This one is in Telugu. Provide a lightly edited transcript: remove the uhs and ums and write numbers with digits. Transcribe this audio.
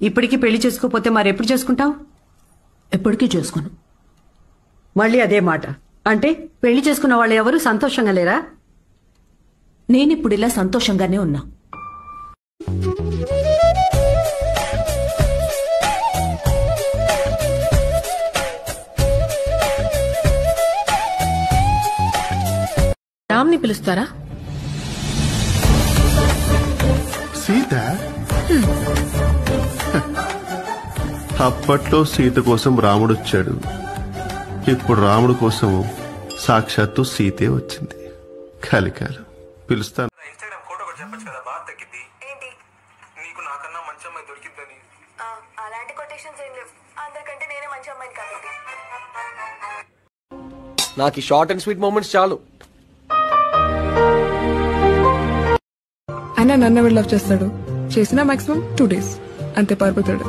ఇప్పటికీ పెళ్లి చేసుకోపోతే మరెప్పుడు చేసుకుంటావు? ఎప్పటికీ చేసుకోను. మళ్ళీ అదే మాట అంటే పెళ్లి చేసుకున్న వాళ్ళు ఎవరు సంతోషంగా లేరా? నేనిప్పుడు ఇలా సంతోషంగానే ఉన్నా. రామ్ని పిలుస్తారా? సీత అప్పట్లో సీత కోసం రాముడు వచ్చాడు. ఇప్పుడు రాముడు కోసం సాక్షాత్తు సీతే వచ్చింది. కలికాలం పిలుస్తాను. ఇన్స్టాగ్రామ్ ఫోటో కూడా చెప్పొచ్చు కదా, బాగా తగ్గింది. ఏంటి నీకు నాకన్నా మంచి అమ్మాయి దొరికిందని? అలాంటి కొటేషన్స్ ఏం లేవు. అందరికంటే నేనే మంచి అమ్మాయిని కాబట్టి. నాకు ఈ షార్ట్ అండ్ స్వీట్ మూమెంట్స్ చాలు. ఆయన నన్ను లవ్ చేస్తాడు. చేసిన మాక్సిమం 2 days అంతే పారిపోతాడు.